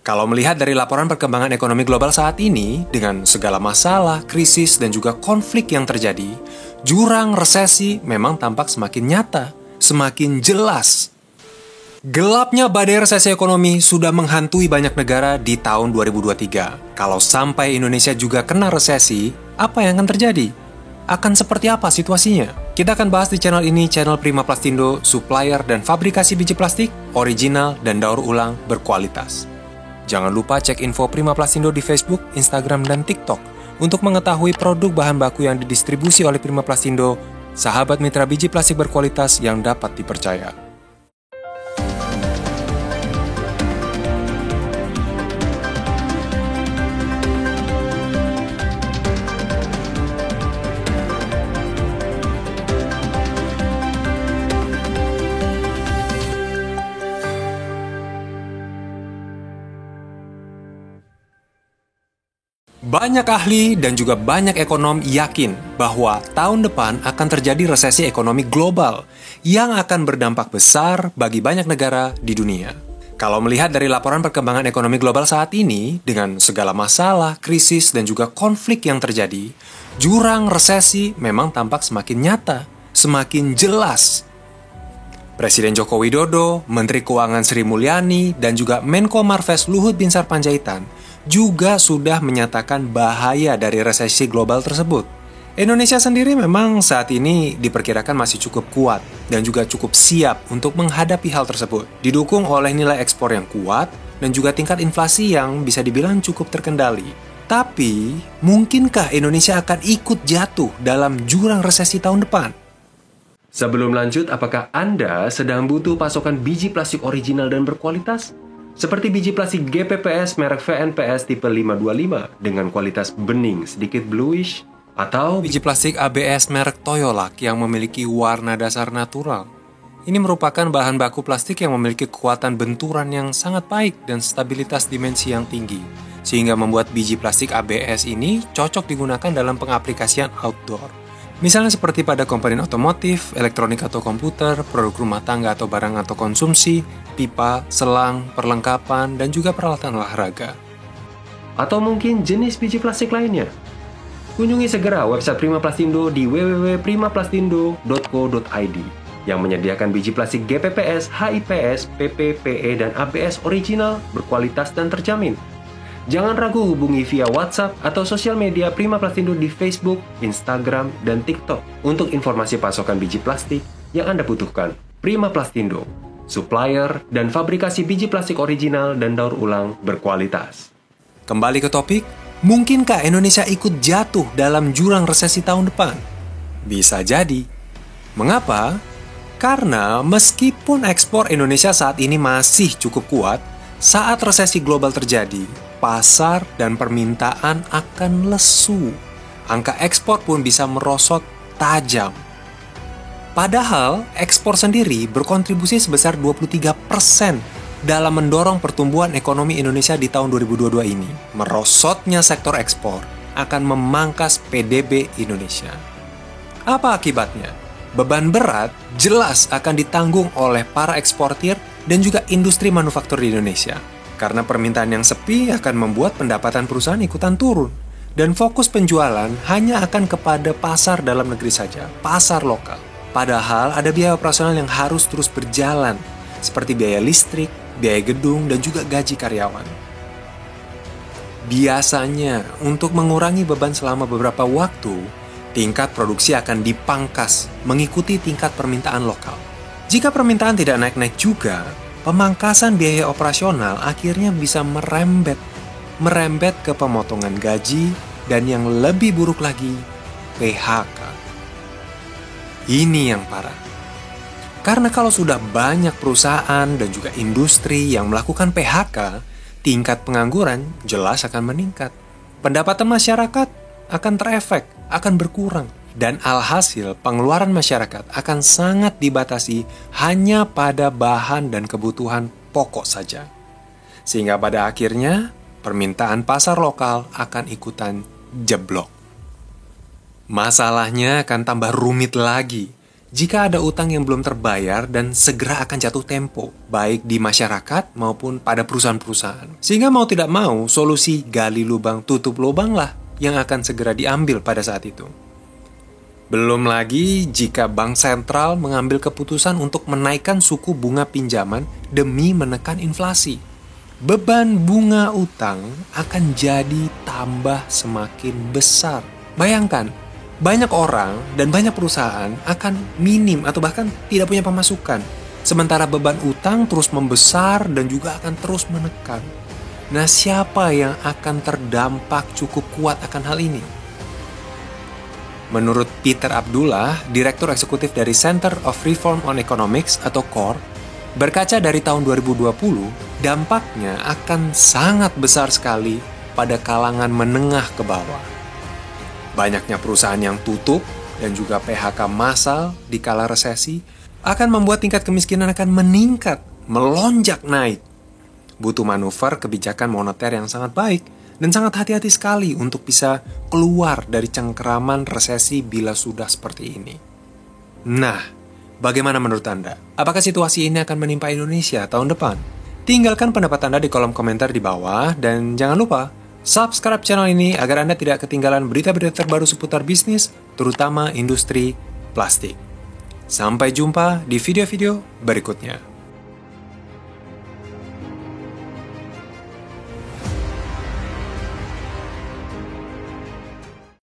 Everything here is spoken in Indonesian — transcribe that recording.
Kalau melihat dari laporan perkembangan ekonomi global saat ini, dengan segala masalah, krisis, dan juga konflik yang terjadi, jurang resesi memang tampak semakin nyata, semakin jelas. Gelapnya badai resesi ekonomi sudah menghantui banyak negara di tahun 2023. Kalau sampai Indonesia juga kena resesi, apa yang akan terjadi? Akan seperti apa situasinya? Kita akan bahas di channel ini, channel Prima Plastindo, supplier dan fabrikasi biji plastik, original dan daur ulang berkualitas. Jangan lupa cek info Prima Plastindo di Facebook, Instagram, dan TikTok untuk mengetahui produk bahan baku yang didistribusi oleh Prima Plastindo, sahabat mitra biji plastik berkualitas yang dapat dipercaya. Banyak ahli dan juga banyak ekonom yakin bahwa tahun depan akan terjadi resesi ekonomi global yang akan berdampak besar bagi banyak negara di dunia. Kalau melihat dari laporan perkembangan ekonomi global saat ini, dengan segala masalah, krisis, dan juga konflik yang terjadi, jurang resesi memang tampak semakin nyata, semakin jelas. Presiden Joko Widodo, Menteri Keuangan Sri Mulyani, dan juga Menko Marves Luhut Binsar Panjaitan juga sudah menyatakan bahaya dari resesi global tersebut. Indonesia sendiri memang saat ini diperkirakan masih cukup kuat dan juga cukup siap untuk menghadapi hal tersebut. Didukung oleh nilai ekspor yang kuat dan juga tingkat inflasi yang bisa dibilang cukup terkendali. Tapi, mungkinkah Indonesia akan ikut jatuh dalam jurang resesi tahun depan? Sebelum lanjut, apakah Anda sedang butuh pasokan biji plastik original dan berkualitas? Seperti biji plastik GPPS merek VNPS tipe 525 dengan kualitas bening sedikit bluish, atau biji plastik ABS merek Toyolak yang memiliki warna dasar natural. Ini merupakan bahan baku plastik yang memiliki kekuatan benturan yang sangat baik dan stabilitas dimensi yang tinggi, sehingga membuat biji plastik ABS ini cocok digunakan dalam pengaplikasian outdoor. Misalnya seperti pada komponen otomotif, elektronik atau komputer, produk rumah tangga atau barang atau konsumsi, pipa, selang, perlengkapan, dan juga peralatan olahraga. Atau mungkin jenis biji plastik lainnya. Kunjungi segera website Prima Plastindo di www.primaplastindo.co.id yang menyediakan biji plastik GPPS, HIPS, PP, PE, dan ABS original, berkualitas dan terjamin. Jangan ragu hubungi via WhatsApp atau sosial media Prima Plastindo di Facebook, Instagram, dan TikTok untuk informasi pasokan biji plastik yang Anda butuhkan. Prima Plastindo, supplier dan fabrikasi biji plastik original dan daur ulang berkualitas. Kembali ke topik, mungkinkah Indonesia ikut jatuh dalam jurang resesi tahun depan? Bisa jadi. Mengapa? Karena meskipun ekspor Indonesia saat ini masih cukup kuat, saat resesi global terjadi, pasar dan permintaan akan lesu. Angka ekspor pun bisa merosot tajam. Padahal, ekspor sendiri berkontribusi sebesar 23% dalam mendorong pertumbuhan ekonomi Indonesia di tahun 2022 ini. Merosotnya sektor ekspor akan memangkas PDB Indonesia. Apa akibatnya? Beban berat jelas akan ditanggung oleh para eksportir dan juga industri manufaktur di Indonesia. Karena permintaan yang sepi akan membuat pendapatan perusahaan ikutan turun. Dan fokus penjualan hanya akan kepada pasar dalam negeri saja, pasar lokal. Padahal ada biaya operasional yang harus terus berjalan, seperti biaya listrik, biaya gedung, dan juga gaji karyawan. Biasanya, untuk mengurangi beban selama beberapa waktu, tingkat produksi akan dipangkas mengikuti tingkat permintaan lokal. Jika permintaan tidak naik-naik juga, pemangkasan biaya operasional akhirnya bisa merembet ke pemotongan gaji dan yang lebih buruk lagi, PHK. Ini yang parah. Karena kalau sudah banyak perusahaan dan juga industri yang melakukan PHK, tingkat pengangguran jelas akan meningkat. Pendapatan masyarakat akan terefek, akan berkurang. Dan alhasil pengeluaran masyarakat akan sangat dibatasi hanya pada bahan dan kebutuhan pokok saja. Sehingga pada akhirnya permintaan pasar lokal akan ikutan jeblok. Masalahnya akan tambah rumit lagi jika ada utang yang belum terbayar dan segera akan jatuh tempo, baik di masyarakat maupun pada perusahaan-perusahaan. Sehingga mau tidak mau, solusi gali lubang tutup lubang lah yang akan segera diambil pada saat itu. Belum lagi jika bank sentral mengambil keputusan untuk menaikkan suku bunga pinjaman demi menekan inflasi. Beban bunga utang akan jadi tambah semakin besar. Bayangkan, banyak orang dan banyak perusahaan akan minim atau bahkan tidak punya pemasukan. Sementara beban utang terus membesar dan juga akan terus menekan. Nah, siapa yang akan terdampak cukup kuat akan hal ini? Menurut Peter Abdullah, Direktur Eksekutif dari Center of Reform on Economics atau CORE, berkaca dari tahun 2020, dampaknya akan sangat besar sekali pada kalangan menengah ke bawah. Banyaknya perusahaan yang tutup dan juga PHK massal di kala resesi akan membuat tingkat kemiskinan akan meningkat, melonjak naik. Butuh manuver kebijakan moneter yang sangat baik dan sangat hati-hati sekali untuk bisa keluar dari cengkeraman resesi bila sudah seperti ini. Nah, bagaimana menurut Anda? Apakah situasi ini akan menimpa Indonesia tahun depan? Tinggalkan pendapat Anda di kolom komentar di bawah dan jangan lupa subscribe channel ini agar Anda tidak ketinggalan berita-berita terbaru seputar bisnis, terutama industri plastik. Sampai jumpa di video-video berikutnya.